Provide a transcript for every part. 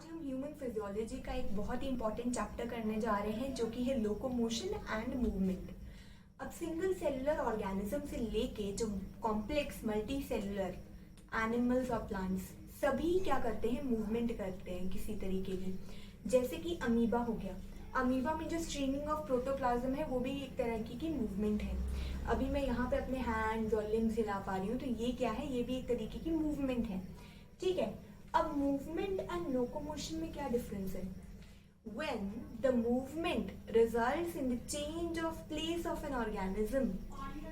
आज हम human physiology का एक बहुत ही इंपॉर्टेंट चैप्टर करने जा रहे हैं जो कि है लोकोमोशन एंड मूवमेंट। अब सिंगल सेलुलर ऑर्गेनिज्म से लेके जो कॉम्प्लेक्स मल्टी सेलुलर एनिमल्स और प्लांट्स सभी क्या करते हैं, मूवमेंट करते हैं किसी तरीके की। जैसे कि अमीबा हो गया, अमीबा में जो स्ट्रीमिंग ऑफ प्रोटोप्लाज्म है वो भी एक तरह की मूवमेंट है। अभी मैं यहाँ पे अपने हैंड्स और लिम्स हिला पा रही हूँ, तो ये क्या है, ये भी एक तरीके की मूवमेंट है। ठीक है, अब मूवमेंट एंड लोकोमोशन में क्या डिफरेंस है? When the movement results in the change of place of an organism,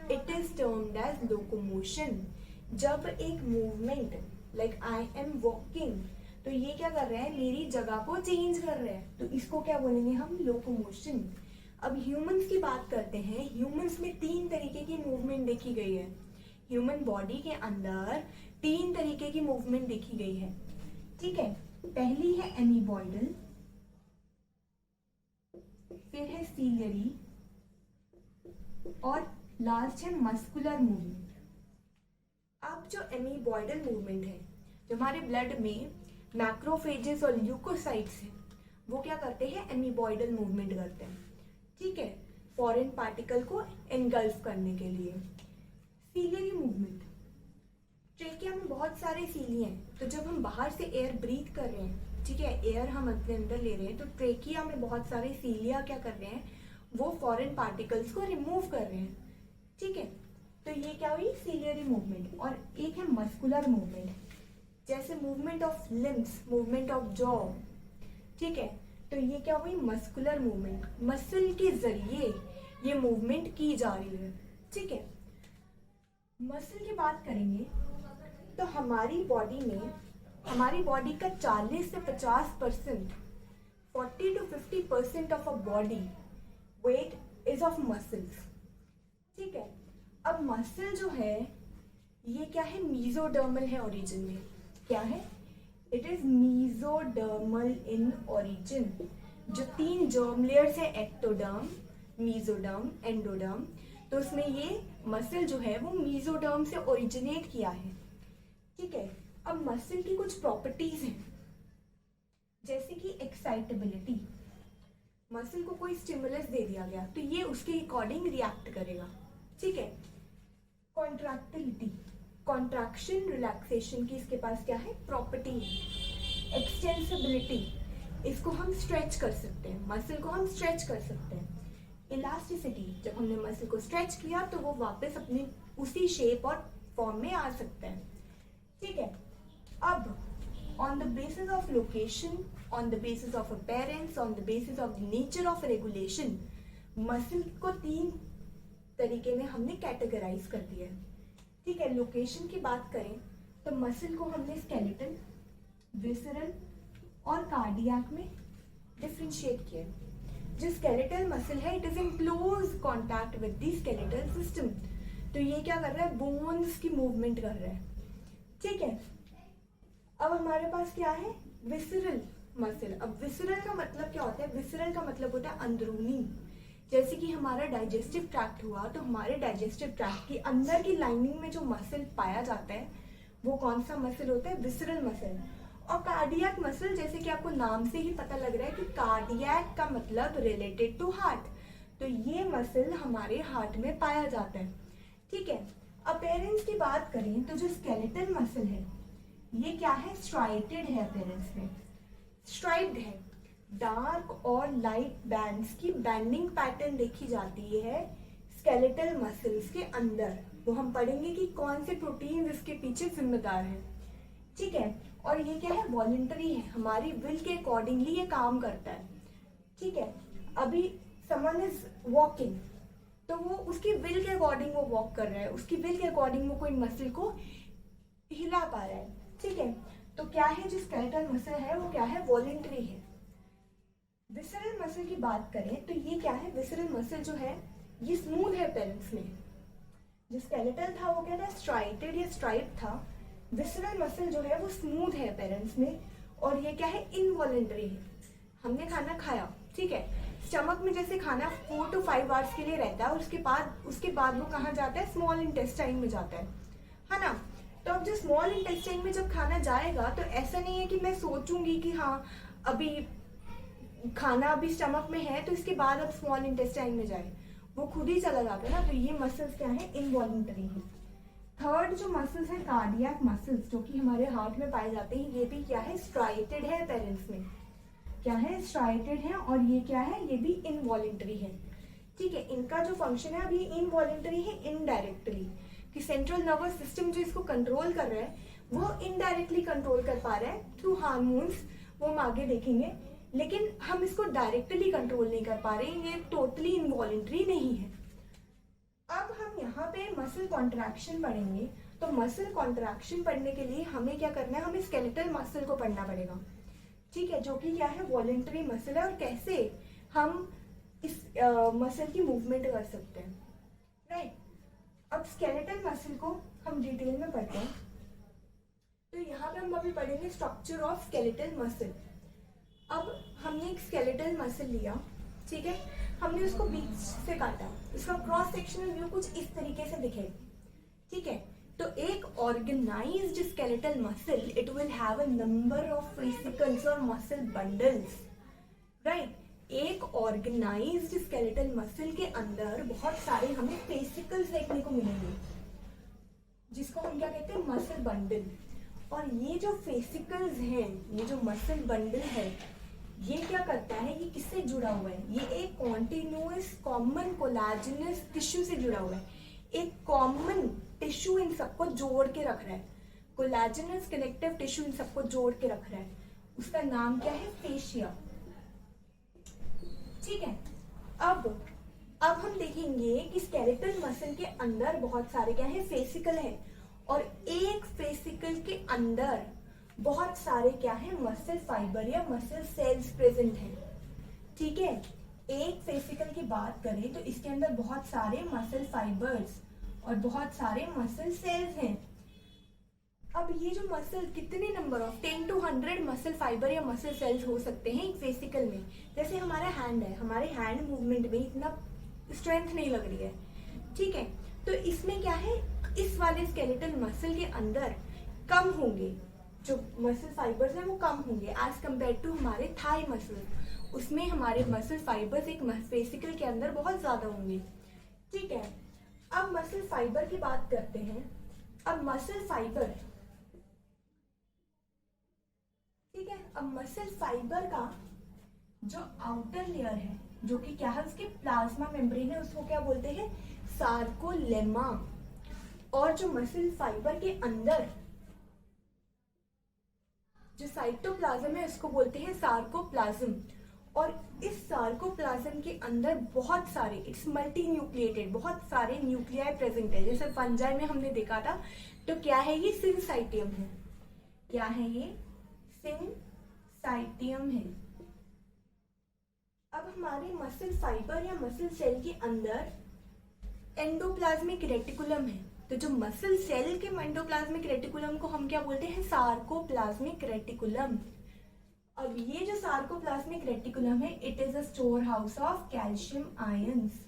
it is termed as locomotion. जब एक movement like I am walking, तो ये क्या कर रहा है, मेरी जगह को चेंज कर रहा है, तो इसको क्या बोलेंगे हम, लोकोमोशन। अब ह्यूमंस की बात करते हैं। ह्यूमंस में 3 तरीके की मूवमेंट देखी गई है। ह्यूमन बॉडी के अंदर 3 तरीके की मूवमेंट देखी गई है। ठीक है, पहली है एमीबॉइडल, फिर है सीलियरी और लास्ट है मस्कुलर मूवमेंट। अब जो एमीबॉइडल मूवमेंट है, जो हमारे ब्लड में मैक्रोफेजेस और ल्यूकोसाइट्स हैं, वो क्या करते हैं, एमीबॉइडल मूवमेंट करते हैं। ठीक है, फॉरेन पार्टिकल को एनगल्फ करने के लिए। सीलियरी मूवमेंट, ट्रेकिया में बहुत सारे सीली हैं, तो जब हम बाहर से एयर ब्रीथ कर रहे हैं, ठीक है, एयर हम अपने अंदर ले रहे हैं, तो ट्रेकिया में बहुत सारे सीलिया क्या कर रहे हैं, वो फॉरेन पार्टिकल्स को रिमूव कर रहे हैं। ठीक है, तो ये क्या हुई, सीलियरी मूवमेंट। और एक है मस्कुलर मूवमेंट, जैसे movement of limbs, movement of jaw. ठीक है, तो ये क्या हुई, मस्कुलर मूवमेंट, मसल के जरिए ये मूवमेंट की जा रही है। ठीक है, मसल की बात करेंगे तो हमारी बॉडी में, हमारी बॉडी का 40 से 50%, 40 to 50% of a body weight is of muscles. ठीक है, अब मसल जो है ये क्या है, मीजोडर्मल है ओरिजिन में। क्या है, it is mesodermal in origin. जो 3 जर्म लेयर्स है, एक्टोडर्म, मीजोडर्म, एंडोडर्म, तो उसमें ये मसल जो है वो मीजोडर्म से ओरिजिनेट किया है। ठीक है, अब मसल की कुछ प्रॉपर्टीज हैं, जैसे कि एक्साइटेबिलिटी। मसल को कोई स्टिमुलस दे दिया गया तो ये उसके अकॉर्डिंग रिएक्ट करेगा। ठीक है, कॉन्ट्रैक्टिलिटी, कॉन्ट्रैक्शन रिलैक्सेशन की इसके पास क्या है, प्रॉपर्टी है। एक्सटेंसिबिलिटी, इसको हम स्ट्रेच कर सकते हैं, मसल को हम स्ट्रेच कर सकते हैं। इलास्टिसिटी, जब हमने मसल को स्ट्रेच किया तो वो वापस अपनी उसी शेप और फॉर्म में आ सकता है। ठीक है, अब on the basis of location, on the basis of appearance, on the basis of nature of regulation, muscle को 3 तरीके में हमने कैटेगराइज कर दिया है। ठीक है, लोकेशन की बात करें तो मसल को हमने स्केलेटल, विसरल और कार्डियक में डिफरेंशिएट किया है। जो स्केलेटल मसल है, it is in close contact with the skeletal system, तो ये क्या कर रहा है, बोन्स की मूवमेंट कर रहा है। ठीक है, अब हमारे पास क्या है, विसरल मसल। अब विसरल का मतलब क्या होता है, विसरल का मतलब होता है अंदरूनी। जैसे कि हमारा डाइजेस्टिव ट्रैक्ट हुआ, तो हमारे डाइजेस्टिव ट्रैक्ट की अंदर की लाइनिंग में जो मसल पाया जाता है वो कौन सा मसल होता है, विसरल मसल। और कार्डियक मसल, जैसे कि आपको नाम से ही पता लग रहा है कि कार्डियक का मतलब रिलेटेड टू हार्ट, तो ये मसल हमारे हार्ट में पाया जाता है। ठीक है, अपीयरेंस की बात करें तो जो स्केलेटल मसल है ये क्या है, स्ट्राइटेड है अपीयरेंस में, स्ट्राइप्ड है। डार्क और लाइट बैंड्स की बैंडिंग पैटर्न देखी जाती है स्केलेटल मसल्स के अंदर। वो हम पढ़ेंगे कि कौन से प्रोटीन इसके पीछे जिम्मेदार है। ठीक है, और ये क्या है, वॉलंटरी है, हमारी विल के अकॉर्डिंगली ये काम करता है। ठीक है, अभी समवन इज वॉकिंग, तो वो उसकी विल के अकॉर्डिंग वो वॉक कर रहा है, उसकी विल के अकॉर्डिंग वो कोई मसल को हिला पा रहा है। ठीक है, तो क्या है, जो स्केलेटल मसल है वो क्या है, वॉलंटरी है। विसरल मसल की बात करें तो ये क्या है, विसरल मसल जो है ये स्मूथ है पेरेंट्स में। जो स्केलेटल था वो क्या था, स्ट्राइटेड या स्ट्राइप था। विसरल मसल जो है वो स्मूथ है पेरेंट्स में, और ये क्या है, इनवॉलंटरी है। हमने खाना खाया, ठीक है, स्टमक में जैसे खाना 4 to 5 आवर्स के लिए रहता है, और उसके बाद वो कहाँ जाता है, स्मॉल इंटेस्टाइन में जाता है ना। तो अब जो स्मॉल इंटेस्टाइन में जब खाना जाएगा तो ऐसा नहीं है कि मैं सोचूंगी कि हाँ अभी खाना अभी स्टमक में है तो इसके बाद अब स्मॉल इंटेस्टाइन में जाए, वो खुद ही चला जाता है ना। तो ये मसल्स क्या है, इनवॉल्यूंटरी है। थर्ड जो मसल्स है कार्डियक मसल्स, जो कि हमारे हार्ट में पाए जाते हैं, ये भी क्या है, स्ट्राइटेड है पेरेंट्स में, क्या है, स्ट्राइटेड है। और ये क्या है, ये भी इनवॉल्यूंटरी है। ठीक है, इनका जो फंक्शन है अभी इनवॉल्यूंटरी है इनडायरेक्टली, कि सेंट्रल नर्वस सिस्टम जो इसको कंट्रोल कर रहा है वो इनडायरेक्टली कंट्रोल कर पा रहा है थ्रू हार्मोन्स, वो हम आगे देखेंगे। लेकिन हम इसको डायरेक्टली कंट्रोल नहीं कर पा रहे, ये टोटली इनवॉल्यूंटरी नहीं है। अब हम यहाँ पे मसल कॉन्ट्रैक्शन पढ़ेंगे। तो मसल कॉन्ट्रैक्शन पढ़ने के लिए हमें क्या करना है, हमें स्केलेटल मसल को पढ़ना पड़ेगा। ठीक है, जो कि क्या है, वॉलेंटरी मसल है, और कैसे हम इस मसल की मूवमेंट कर सकते हैं, राइट। अब स्केलेटल मसल को हम डिटेल में पढ़ते हैं। तो यहाँ पे हम अभी पढ़ेंगे स्ट्रक्चर ऑफ स्केलेटल मसल। अब हमने एक स्केलेटल मसल लिया, ठीक है, हमने उसको बीच से काटा, इसका क्रॉस सेक्शनल व्यू कुछ इस तरीके से दिखेगा। ठीक है, तो एक organised skeletal muscle, it will have a number of vesicles और मसल बंडल्स, राइट। एक ऑर्गेनाइज्ड स्केलेटल मसल के अंदर बहुत सारे हमें वेसिकल्स देखने को मिलेंगे, जिसको हम क्या कहते हैं, मसल बंडल। और ये जो वेसिकल्स हैं, ये जो मसल बंडल है, ये क्या करता है, ये किससे जुड़ा हुआ है, ये एक कॉन्टिन्यूअस कॉमन कोलाजिनस टिश्यू से जुड़ा हुआ है। एक कॉमन टिश्यू इन सबको जोड़ के रख रहा है, कोलाजिनस कनेक्टिव टिश्यू इन सबको जोड़ के रख रहा है, उसका नाम क्या है, फेशिया। ठीक है, अब हम देखेंगे कि स्केलेटल मसल के अंदर बहुत सारे क्या है, फेसिकल है, और एक फेसिकल के अंदर बहुत सारे क्या है, मसल फाइबर या मसल सेल्स प्रेजेंट हैं। ठीक है, एक फेसिकल की बात करें तो इसके अंदर बहुत सारे मसल फाइबर्स और बहुत सारे मसल सेल्स हैं। अब ये जो मसल, कितने number of 10 to 100 muscle fibre या मसल सेल्स हो सकते हैं एक फेसिकल में। जैसे हमारा हैंड है, हमारे हैंड मूवमेंट में इतना स्ट्रेंथ नहीं लग रही है, ठीक है, तो इसमें क्या है, इस वाले स्केलेटल मसल के अंदर कम होंगे, जो मसल फाइबर्स हैं वो कम होंगे एज कम्पेयर टू हमारे थाई मसल, उसमें हमारे मसल फाइबर्स एक फेसिकल के अंदर बहुत ज्यादा होंगे। ठीक है, अब मसल फाइबर की बात करते हैं। अब मसल फाइबर, ठीक है, अब मसल फाइबर का जो आउटर लेयर है, जो कि क्या है, उसके प्लाज्मा मेम्ब्रेन है, उसको क्या बोलते हैं, सार्कोलेमा। और जो मसल फाइबर के अंदर जो साइटोप्लाज्म है उसको बोलते हैं सार्कोप्लाज्म। और इस सार्कोप्लाज्म के अंदर बहुत सारे, इट्स मल्टी न्यूक्लिएटेड, बहुत सारे न्यूक्लियाई प्रेजेंट है। जैसे फंजाई में हमने देखा था, तो क्या है, ये सिनसाइटियम है, क्या है, ये सिनसाइटियम है। अब हमारे मसल फाइबर या मसल सेल के अंदर एंडोप्लाज्मिक रेटिकुलम है, तो जो मसल सेल के एंडोप्लाज्मिक रेटिकुलम को हम क्या बोलते हैं, सार्कोप्लाज्मिक रेटिकुलम। अब ये जो सार्कोप्लाज्मिक रेटिकुलम है, it is a store house of calcium ions.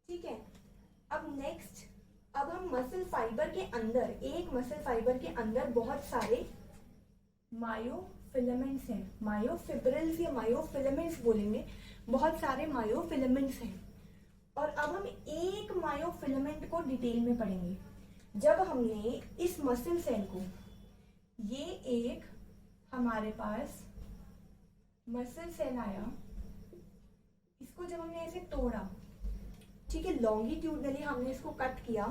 ठीक है, अब नेक्स्ट, अब हम मसल फाइबर के अंदर, एक मसल फाइबर के अंदर बहुत सारे मायोफिलामेंट्स हैं, मायोफिब्रिल्स या मायोफिलामेंट्स बोलेंगे, बहुत सारे मायोफिलामेंट्स हैं। और अब हम एक मायोफिलामेंट को डिटेल में पढ़ेंगे। जब हमने इस मसल सेल को, ये एक हमारे पास मसल सेल आया, इसको जब हमने ऐसे तोड़ा, ठीक है, लॉन्गिट्यूडनली हमने इसको कट किया,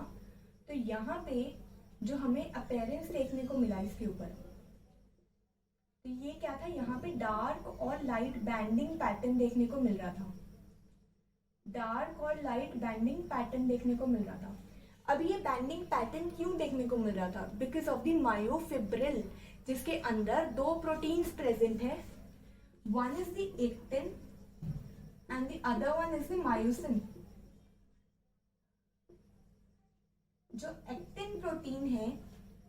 तो यहाँ पे जो हमें अपीयरेंस देखने को मिला इसके ऊपर, तो ये क्या था, यहाँ पे डार्क और लाइट बैंडिंग पैटर्न देखने को मिल रहा था, डार्क और लाइट बैंडिंग पैटर्न देखने को मिल रहा था। अब ये बैंडिंग पैटर्न क्यों देखने को मिल रहा था, बिकॉज ऑफ द मायोफिब्रिल, जिसके अंदर दो प्रोटीन्स प्रेजेंट है, one is the actin and the other one is the myosin. जो एक्टिन प्रोटीन है,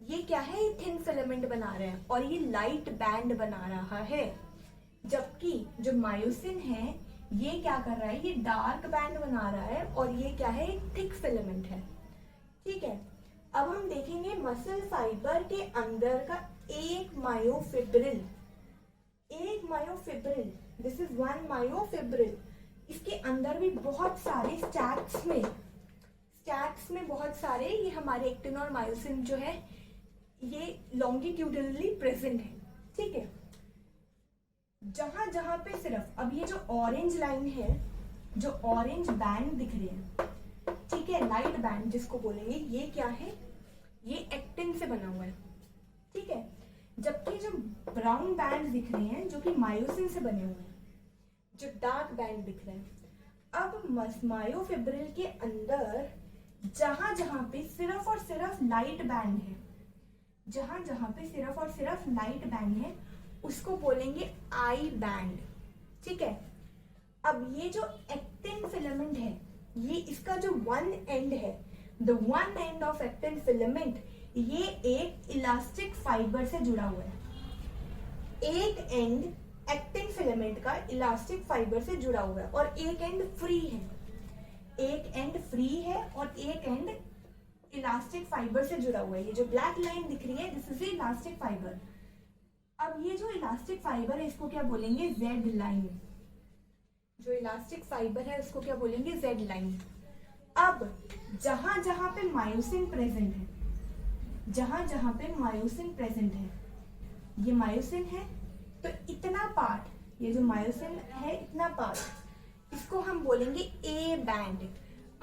ये क्या है, ये थिन फिलामेंट बना रहा है और ये लाइट बैंड बना रहा है, जबकि जो मायोसिन है, ये क्या कर रहा है, ये डार्क बैंड बना रहा है और ये क्या है, एक थिक फिलामेंट है। ठीक है, अब हम देखेंगे मसल फाइबर के अंदर का एक myofibril, this is one myofibril. इसके अंदर भी बहुत सारे स्टैक्स में बहुत सारे ये हमारे एक्टिन और मायोसिन जो है ये लॉन्गिट्यूडनली प्रेजेंट है। ठीक है, जहां जहां पे सिर्फ अब ये जो ऑरेंज लाइन है, जो ऑरेंज बैंड दिख रहे हैं, ठीक है, लाइट बैंड जिसको बोलेंगे, ये क्या है, ये एक्टिन से बना हुआ है। ठीक है, जबकि जो ब्राउन बैंड दिख रहे हैं जो कि मायोसिन से बने हुए हैं, जो डार्क बैंड दिख रहे हैं। अब मायोफिब्रिल के अंदर जहां जहां पे सिर्फ और सिर्फ लाइट बैंड है, जहां जहां पे सिर्फ और सिर्फ लाइट बैंड है, उसको बोलेंगे आई बैंड। ठीक है, अब ये जो एक्टिन फिलामेंट है, ये इसका जो वन एंड है, the one end of actin filament, ये एक इलास्टिक फाइबर से जुड़ा हुआ है। एक एंड एक्टिन फिलामेंट का इलास्टिक फाइबर से जुड़ा हुआ है और एक एंड फ्री है, एक एंड फ्री है और एक एंड इलास्टिक फाइबर से जुड़ा हुआ है। ये जो ब्लैक लाइन दिख रही है, दिस इज इलास्टिक फाइबर। अब ये जो इलास्टिक फाइबर है इसको क्या बोलेंगे, जेड लाइन। जो इलास्टिक फाइबर है उसको क्या बोलेंगे, जेड लाइन। अब जहां जहां पे मायोसिन प्रेजेंट है, जहां जहां पे मायोसिन प्रेजेंट है, ये मायोसिन है, तो इतना पार्ट, ये जो मायोसिन है इतना पार्ट, इसको हम बोलेंगे A band.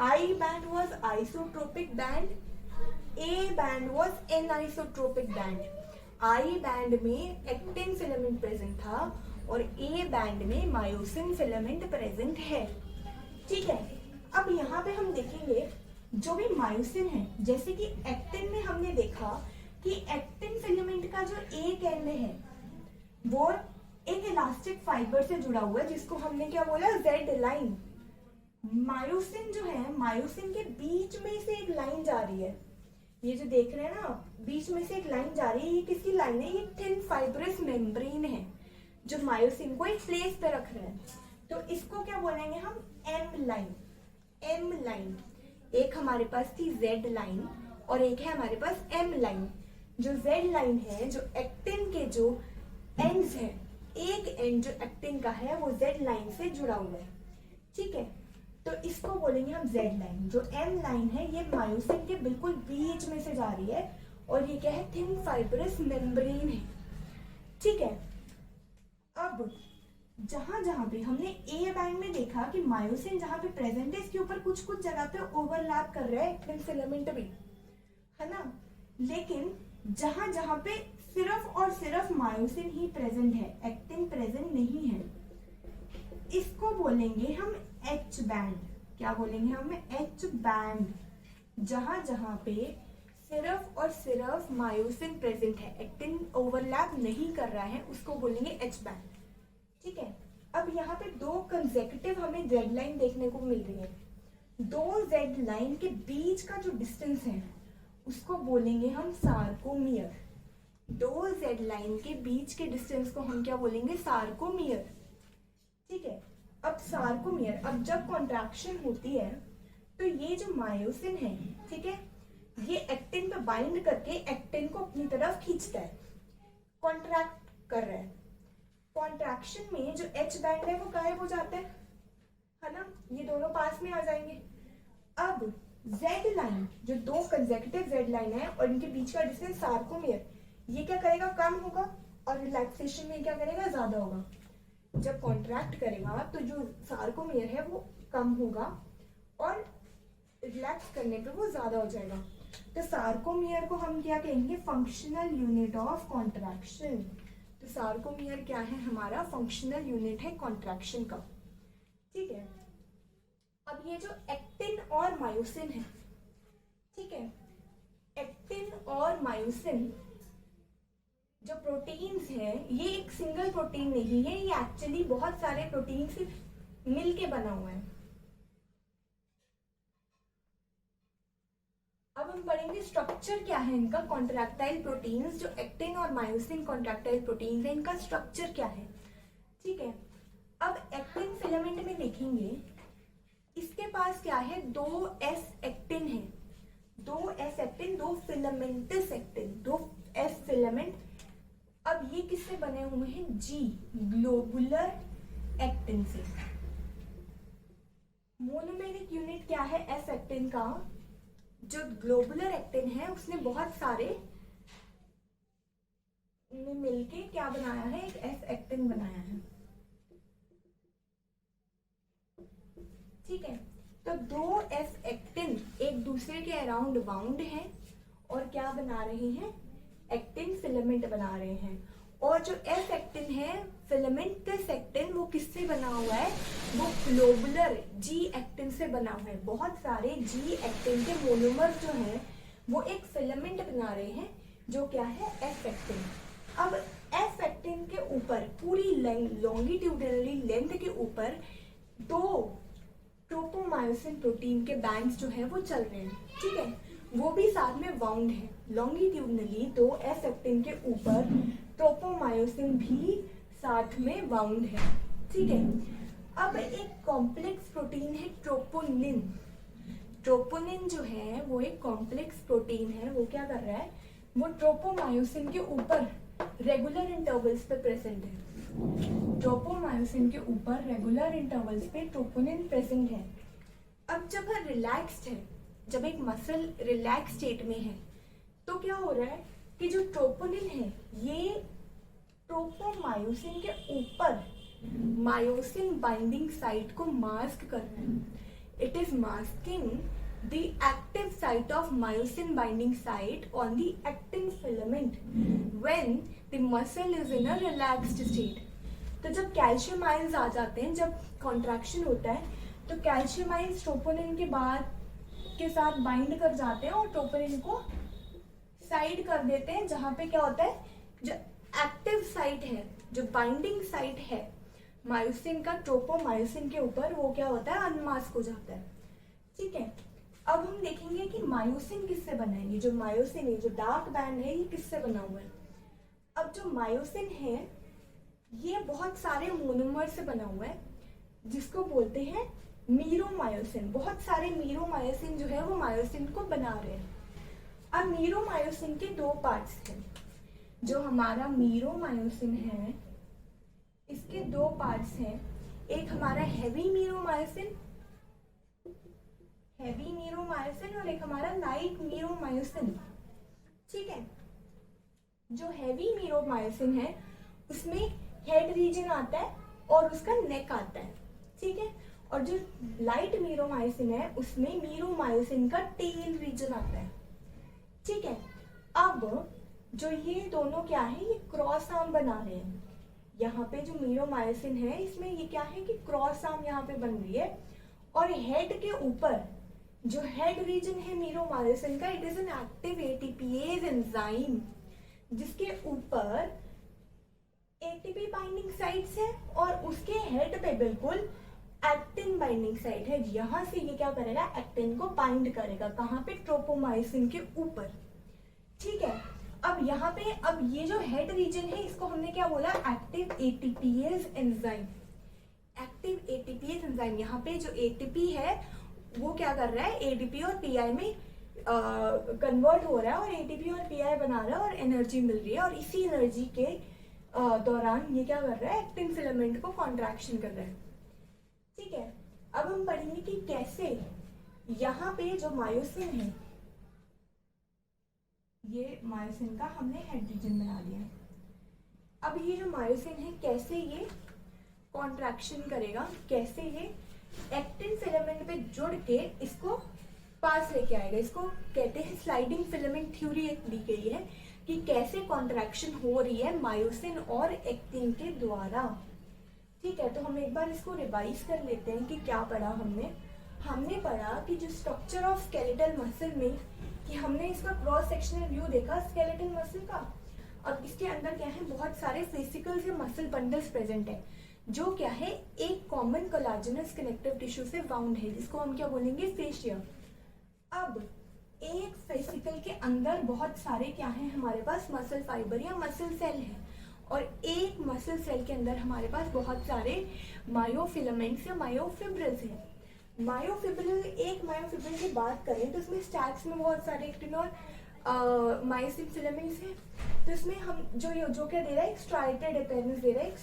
I band was isotropic band, A band was anisotropic band. I band में एक्टिन फिलामेंट प्रेजेंट था और ए बैंड में मायोसिन फिलामेंट प्रेजेंट है। ठीक है, अब यहाँ पे हम देखेंगे जो भी मायोसिन है, जैसे कि एक्टिन में हमने देखा कि एक्टिन फिलामेंट का जो एक एंड है वो एक इलास्टिक फाइबर से जुड़ा हुआ है, जिसको हमने क्या बोला, जेड लाइन। मायोसिन जो है, मायोसिन के बीच में से एक लाइन जा रही है, ये जो देख रहे हैं ना, बीच में से एक लाइन जा रही है। ये किसकी लाइन है, ये थिन फाइब्रस मेम्ब्रेन है जो मायोसिन को एक प्लेस पे रख रहे हैं। तो इसको क्या बोलेंगे हम, एम लाइन। एम लाइन, एक हमारे पास थी जेड लाइन और एक है हमारे पास एम लाइन। जो जेड लाइन है, जो एक्टिन के जो एंड्स है, एक एंड जो एक्टिन का है वो जेड लाइन से जुड़ा हुआ है। ठीक है, तो इसको बोलेंगे हम जेड लाइन। जो एम लाइन है ये मायोसिन के बिल्कुल बीच में से जा रही है और ये क्या है, थिन फाइब्रस मेम्ब्रेन है। ठीक है, अब जहां जहां पे हमने ए बैंड में देखा कि मायोसिन जहां पे प्रेजेंट है, इसके ऊपर कुछ कुछ जगह पे ओवरलैप कर रहा है एक्टिन फिलामेंट भी, है ना। लेकिन जहां जहां पे सिर्फ और सिर्फ मायोसिन ही प्रेजेंट है, एक्टिन प्रेजेंट नहीं है, इसको बोलेंगे हम एच बैंड। क्या बोलेंगे हम, एच बैंड। जहां जहां पे सिर्फ और सिर्फ मायोसिन प्रेजेंट है, एक्टिन ओवरलैप नहीं कर रहा है, उसको बोलेंगे एच बैंड। ठीक है, अब यहाँ पे दो कंसेक्यूटिव हमें जेड लाइन देखने को मिल रही है। दो जेड लाइन के बीच का जो डिस्टेंस है उसको बोलेंगे हम सार्कोमियर। दो जेड लाइन के बीच के डिस्टेंस को हम क्या बोलेंगे, सार्कोमियर। ठीक है, अब सार्कोमियर, अब जब कॉन्ट्रैक्शन होती है तो ये जो मायोसिन है, ठीक है, ये एक्टिन पे बाइंड करके एक्टिन को अपनी तरफ खींचता है, कॉन्ट्रैक्ट कर रहा है। कॉन्ट्रैक्शन में जो एच बैंड है वो गायब हो जाता है ना, ये दोनों पास में आ जाएंगे। अब जेड लाइन, जो दो कंसेक्यूटिव जेड लाइन है और इनके बीच का डिस्टेंस सार्कोमियर, ये क्या करेगा, कम होगा, और रिलैक्सेशन में क्या करेगा, ज्यादा होगा। जब कॉन्ट्रैक्ट करेगा तो जो सार्कोमियर है वो कम होगा और रिलैक्स करने पे वो ज्यादा हो जाएगा। तो सार्कोमियर को हम क्या कहेंगे, फंक्शनल यूनिट ऑफ कॉन्ट्रैक्शन। तो सार्कोमियर क्या है, हमारा फंक्शनल यूनिट है कॉन्ट्रैक्शन का। ठीक है, अब ये जो एक्टिन और मायोसिन है, ठीक है, एक्टिन और मायोसिन जो प्रोटीन्स हैं, ये एक सिंगल प्रोटीन नहीं है, ये एक्चुअली बहुत सारे प्रोटीन से मिलके बना हुआ है। अब हम पढ़ेंगे स्ट्रक्चर क्या है इनका, कॉन्ट्रैक्टाइल प्रोटीन्स, जो एक्टिन और मायोसिन कॉन्ट्रैक्टाइल प्रोटीन्स है, इनका स्ट्रक्चर क्या है। ठीक है, अब एक्टिन फिलामेंट में देखेंगे, इसके पास क्या है, 2s एक्टिन है, दो एस एक्टिन, दो फिलामेंटस एक्टिन, दो एस फिलामेंट। अब ये किससे बने हुए हैं? जी ग्लोबुलर एक्टिन से। मोनोमेरिक यूनिट क्या है एस एक्टिन का? जो ग्लोबुलर एक्टिन है उसने बहुत सारे ने मिलके क्या बनाया है? एक एस एक्टिन बनाया है। ठीक है, तो दो एस एक्टिन एक दूसरे के अराउंड बाउंड हैं और क्या बना रहे हैं? एक्टिन फिलामेंट बना रहे हैं। और जो एस एक्टिन है फिलामेंटस एक्टिन, वो किससे बना हुआ है? वो ग्लोबुलर जी एक्टिन से बना हुआ है। बहुत सारे जी एक्टिन के मोनोमर जो हैं वो एक फिलामेंट बना रहे हैं जो क्या है? S actin. अब एस एक्टिन के ऊपर पूरी लॉन्गिट्यूडनली लेंथ के ऊपर दो ट्रोपोमायोसिन प्रोटीन के बैंड्स जो है वो चल रहे हैं। ठीक है, वो भी साथ में बाउंड है लॉन्गिट्यूडनली। तो एस एक्टिन के ऊपर ट्रोपोमायोसिन भी साथ में बाउंड है। ठीक है, अब एक कॉम्प्लेक्स प्रोटीन है ट्रोपोनिन। ट्रोपोनिन जो है वो एक कॉम्प्लेक्स प्रोटीन है। वो क्या कर रहा है? वो ट्रोपोमायोसिन के ऊपर रेगुलर इंटरवल्स पे प्रेजेंट है। ट्रोपोमायोसिन के ऊपर रेगुलर इंटरवल्स पे ट्रोपोनिन प्रेजेंट है। अब जब वह रिलैक्स्ड है, जब एक मसल रिलैक्स स्टेट में है, तो क्या हो रहा है कि जो ट्रोपोनिन है ये ट्रोपोमायोसिन के ऊपर मायोसिन बाइंडिंग साइट को मास्क कर रहा है। It is masking the active site of myosin binding site on the actin filament when the muscle is in a relaxed state। तो जब कैल्शियम आयंस आ जाते हैं, जब कॉन्ट्रैक्शन होता है, तो कैल्शियम आयंस ट्रोपोनिन के बाद के साथ बाइंड कर जाते हैं और ट्रोपोनिन को साइड कर देते हैं। जहां पे क्या होता है? जो एक्टिव साइट है, जो बाइंडिंग साइट है मायोसिन का ट्रोपोमायोसिन के ऊपर, वो क्या होता है? अनमास्क हो जाता है। ठीक है, अब हम देखेंगे कि मायोसिन किससे बना है। ये जो मायोसिन है, जो डार्क बैंड है, ये किससे बना हुआ है? अब जो मायोसिन है ये बहुत सारे मोनोमर से बना हुआ है जिसको बोलते हैं मीरोमायोसिन। बहुत सारे मीरोमायोसिन जो है वो मायोसिन को बना रहे हैं। अब मीरोमायोसिन के दो पार्ट्स हैं। जो हमारा मीरोमायोसिन है इसके दो पार्ट्स हैं। एक हमारा हैवी मीरोमायोसिन और एक हमारा लाइट मीरोमायोसिन। ठीक है, जो हैवी मीरोमायोसिन है उसमें हेड रीजन आता है और उसका नेक आता है। ठीक है, और जो लाइट मीरोमायोसिन है उसमें मीरोमायोसिन का टेल रीजन आता है। ठीक है, अब जो ये दोनों क्या है? ये क्रॉस आर्म बना रहे हैं। यहाँ पे जो मीरोमायोसिन है इसमें ये क्या है कि क्रॉस आर्म यहाँ पे बन रही है। और हेड के ऊपर जो हेड रीजन है मीरोमायोसिन का, it is an active ATPase enzyme जिसके ऊपर एटीपी बाइंडिंग साइट्स है और उसके हेड पे बिल्कुल एक्टिन बाइंडिंग साइट है। यहां से ये क्या करेगा? एक्टिन को बाइंड करेगा। कहां पे? ट्रोपोमायोसिन के ऊपर। ठीक है, अब यहाँ पे अब ये जो हेड रीजन है इसको हमने क्या बोला? Active ATPase enzyme. Active ATPase enzyme, यहाँ पे जो एटीपी है वो क्या कर रहा है? एडीपी और पीआई में कन्वर्ट हो रहा है और एटीपी और पीआई बना रहा है और एनर्जी मिल रही है। और इसी एनर्जी के दौरान ये क्या कर रहा है? एक्टिन फिलामेंट को कॉन्ट्रैक्शन कर रहा है। ठीक है, अब हम पढ़ेंगे कि कैसे यहाँ पे जो मायोसिन है, ये मायोसिन का हमने हेड रीजन बना लिया है। अब ये जो मायोसिन है कैसे ये कॉन्ट्रैक्शन करेगा, कैसे ये एक्टिन फिलामेंट पे जुड़ के इसको पास लेके आएगा। इसको कहते हैं स्लाइडिंग फिलामेंट थ्योरी दी गई है कि कैसे कॉन्ट्रैक्शन हो रही है मायोसिन और एक्टिन के द्वारा। ठीक है, तो हम एक बार इसको रिवाइज कर लेते हैं कि क्या पढ़ा हमने पढ़ा कि जो स्ट्रक्चर ऑफ स्केलेटल मसल में, कि हमने इसका क्रॉस सेक्शनल व्यू देखा स्केलेटल मसल का। अब इसके अंदर क्या है? बहुत सारे फेसिकल से मसल बंडल्स प्रेजेंट है जो क्या है? एक कॉमन कोलाजेनस कनेक्टिव टिश्यू से बाउंड है जिसको हम क्या बोलेंगे? फेशिया। अब एक फेसिकल के अंदर बहुत सारे क्या है हमारे पास? मसल फाइबर या मसल सेल है। और एक मसल सेल के अंदर हमारे पास बहुत सारे मायोफिलामेंट्स या मायोफिब्रिल्स हैं। मायोफिब्रिल, एक मायोफिब्रिल की बात करें तो इसमें स्टैक्स में बहुत सारे एक्टिन और मायोसिन फिलामेंट्स हैं। तो इसमें हम जो क्या दे रहा है, स्ट्राइटेड अपीयरेंस दे रहा है,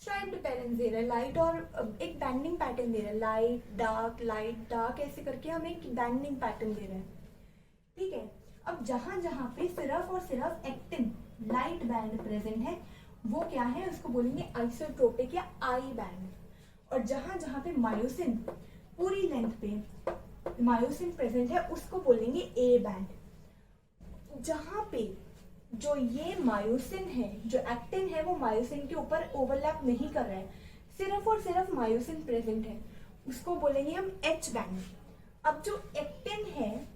स्ट्राइप्ड अपीयरेंस दे रहा है, लाइट और एक बैंडिंग पैटर्न दे रहा है, लाइट डार्क ऐसे करके हमें एक बैंडिंग पैटर्न दे रहा है। ठीक है, अब जहां जहां पे सिर्फ और सिर्फ एक्टिन लाइट बैंड प्रेजेंट है वो क्या है, उसको बोलेंगे आइसोट्रोपिक या आई बैंड। और जहां जहां पे मायोसिन पूरी लेंथ पे मायोसिन प्रेजेंट है उसको बोलेंगे ए बैंड। जहां पे जो ये मायोसिन है, जो एक्टिन है, वो मायोसिन के ऊपर ओवरलैप नहीं कर रहा है, सिर्फ और सिर्फ मायोसिन प्रेजेंट है, उसको बोलेंगे हम एच बैंड। अब जो एक्टिन है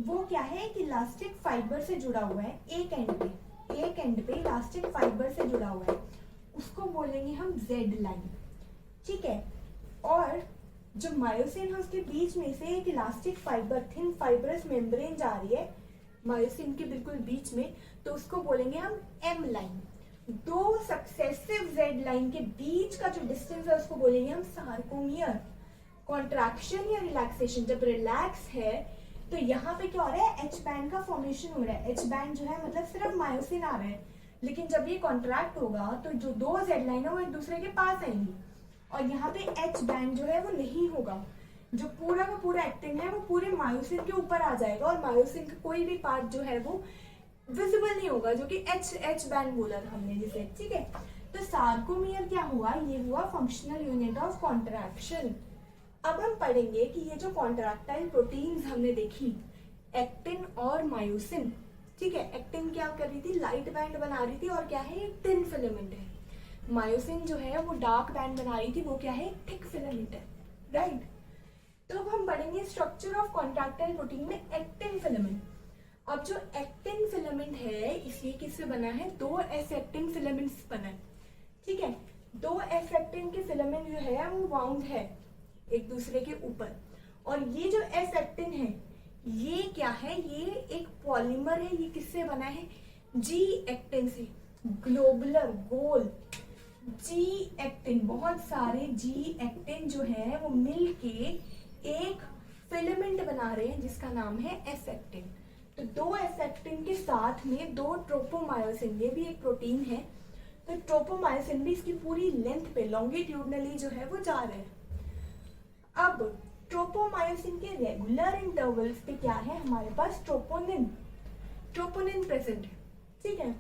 वो क्या है कि इलास्टिक फाइबर से जुड़ा हुआ है, एक एंड पे इलास्टिक फाइबर से जुड़ा हुआ है, उसको बोलेंगे हम जेड लाइन। ठीक है, और जो मायोसिन है उसके बीच में से एक elastic fibre, thin fibrous membrane जा रही है मायोसिन के बिल्कुल बीच में, तो उसको बोलेंगे हम एम लाइन। दो सक्सेसिव जेड लाइन के बीच का जो डिस्टेंस है उसको बोलेंगे हम सार्कोमियर। कॉन्ट्रैक्शन या रिलैक्सेशन, जब रिलैक्स है तो यहाँ पे क्या हो रहा है, एच बैंड का फॉर्मेशन हो रहा है। एच बैंड जो है मतलब सिर्फ मायोसिन आ रहा है, लेकिन जब ये कॉन्ट्रैक्ट होगा तो जो दो जेड लाइन है वो एक दूसरे के पास आएंगी और यहाँ पे एच बैंड जो है वो नहीं होगा। जो पूरा का पूरा एक्टिन है वो पूरे मायोसिन के ऊपर आ जाएगा और मायोसिन का कोई भी पार्ट जो है वो विजिबल नहीं होगा, जो कि एच बैंड बोला था हमने जिसे। ठीक है, तो सार्कोमियर क्या हुआ, ये हुआ फंक्शनल यूनिट ऑफ कॉन्ट्रैक्शन। अब हम पढ़ेंगे कि ये जो कॉन्ट्रैक्टाइल प्रोटीन्स हमने देखी, एक्टिन और मायोसिन। ठीक है, एक्टिन क्या कर रही थी, लाइट बैंड बना रही थी और क्या है, ये थिन फिलामेंट है। मायोसिन जो है वो डार्क बैंड बना रही थी, वो क्या है, थिक फिलामेंट है। राइट, तो अब हम पढ़ेंगे स्ट्रक्चर ऑफ कॉन्ट्रैक्टाइल प्रोटीन में एक्टिन फिलामेंट। अब जो एक्टिन फिलामेंट है इसलिए किससे बना है, दो एस एक्टिन फिलामेंट्स बना है। ठीक है, दो एस एक्टिन के फिलामेंट जो है वो बाउंड है एक दूसरे के ऊपर, और ये जो एस एक्टिन है ये क्या है, ये एक पॉलीमर है। ये किससे बना है, जी एक्टिन से, ग्लोबुलर गोल जी एक्टिन, बहुत सारे जी एक्टिन जो है वो मिलके एक फिलामेंट बना रहे हैं जिसका नाम है एस एक्टिन। तो दो एस एक्टिन के साथ में दो ट्रोपोमायोसिन, ये भी एक प्रोटीन है, तो ट्रोपोमायोसिन भी इसकी पूरी लेंथ पे लॉन्गिट्यूडनली जो है वो जा रहे हैं। अब ट्रोपोमायोसिन के रेगुलर इंटरवल्स पे क्या है, हमारे पास ट्रोपोनिन प्रेजेंट है। ठीक है,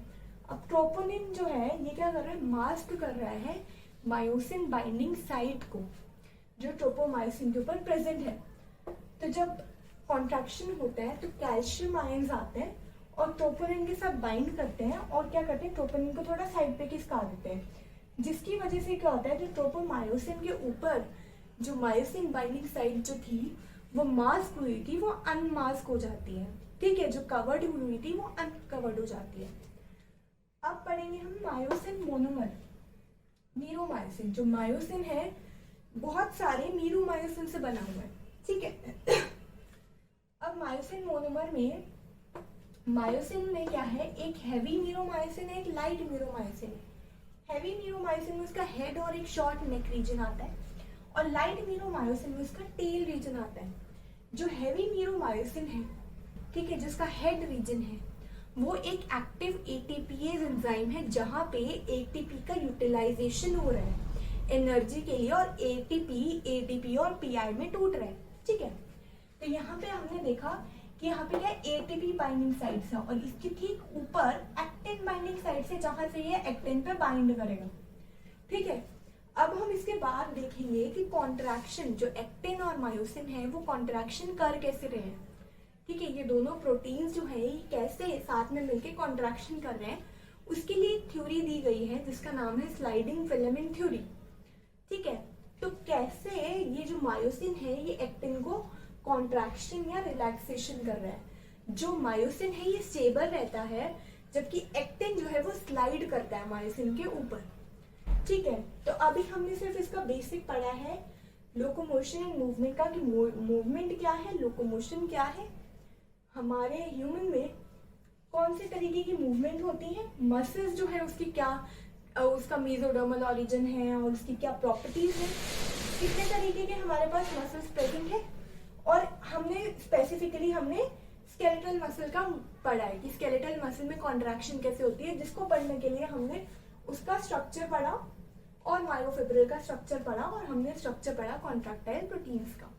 अब ट्रोपोनिन जो है ये क्या कर रहा है, मास्क कर रहा है मायोसिन बाइंडिंग साइट को जो ट्रोपोमायोसिन के ऊपर प्रेजेंट है। तो जब कॉन्ट्रैक्शन होता है तो कैल्शियम आयंस आते हैं और ट्रोपोनिन के साथ बाइंड करते हैं और क्या करते हैं, ट्रोपोनिन को थोड़ा साइड पे खिसका देते हैं, जिसकी वजह से क्या होता है, जो ट्रोपोमायोसिन के ऊपर जो मायोसिन बाइंडिंग साइट जो थी वो मास्क हुई थी वो अनमास्क हो जाती है। ठीक है, जो कवर्ड हुई थी वो अनकवर्ड हो जाती है। अब पढ़ेंगे हम मायोसिन मोनोमर, मीरोमायोसिन। जो मायोसिन है बहुत सारे मीरोमायोसिन से बना हुआ है। ठीक है, अब मायोसिन मोनोमर में, मायोसिन में क्या है, एक हैवी मीरोमायोसिन है, एक लाइट मीरोमायोसिन है। हैवी मीरोमायोसिन में उसका हेड और एक शॉर्ट नेक रीजन आता है और लाइट मीरोमायोसिन में उसका टेल रीजन आता है। जो हैवी मीरोमायोसिन है, ठीक है, जिसका हेड रीजन है, वो एक एक्टिव एटीपीएज एंजाइम है जहां पे एटीपी का यूटिलाइजेशन हो रहा है एनर्जी के लिए और एटीपी और पीआई में टूट रहा है। ठीक है, तो यहाँ पे हमने देखा कि यहाँ पे क्या एटीपी बाइंडिंग साइट है और इसके ठीक ऊपर एक्टिन बाइंडिंग साइट है जहां से ये एक्टिन पे बाइंड करेगा। ठीक है, अब हम इसके बाद देखेंगे कि कॉन्ट्रैक्शन, जो एक्टिन और मायोसिन है वो कॉन्ट्रैक्शन कर कैसे रहे हैं। ठीक है, ये दोनों प्रोटीन्स जो है ये कैसे साथ में मिलके कॉन्ट्रैक्शन कर रहे हैं, उसके लिए एक थ्योरी दी गई है जिसका नाम है स्लाइडिंग फिलामेंट थ्योरी। ठीक है, तो कैसे ये जो मायोसिन है ये एक्टिन को कॉन्ट्रैक्शन या रिलैक्सेशन कर रहा है। जो मायोसिन है ये स्टेबल रहता है जबकि एक्टिन जो है वो स्लाइड करता है मायोसिन के ऊपर। ठीक है, तो अभी हमने सिर्फ इसका बेसिक पढ़ा है लोकोमोशन एंड मूवमेंट का, कि मूवमेंट क्या है, लोकोमोशन क्या है, हमारे ह्यूमन में कौन से तरीके की मूवमेंट होती है, मसल्स जो है उसकी क्या, उसका मेसोडर्मल ओरिजिन है और उसकी क्या प्रॉपर्टीज है, कितने तरीके के हमारे पास मसल्स प्रेजेंट है, और हमने स्पेसिफिकली स्केलेटल मसल का पढ़ा है कि स्केलेटल मसल में कॉन्ट्रैक्शन कैसे होती है, जिसको पढ़ने के लिए हमने उसका स्ट्रक्चर पढ़ा और मायोफिब्रिल का स्ट्रक्चर पढ़ा, और हमने स्ट्रक्चर पढ़ा कॉन्ट्रैक्टाइल प्रोटीन्स का।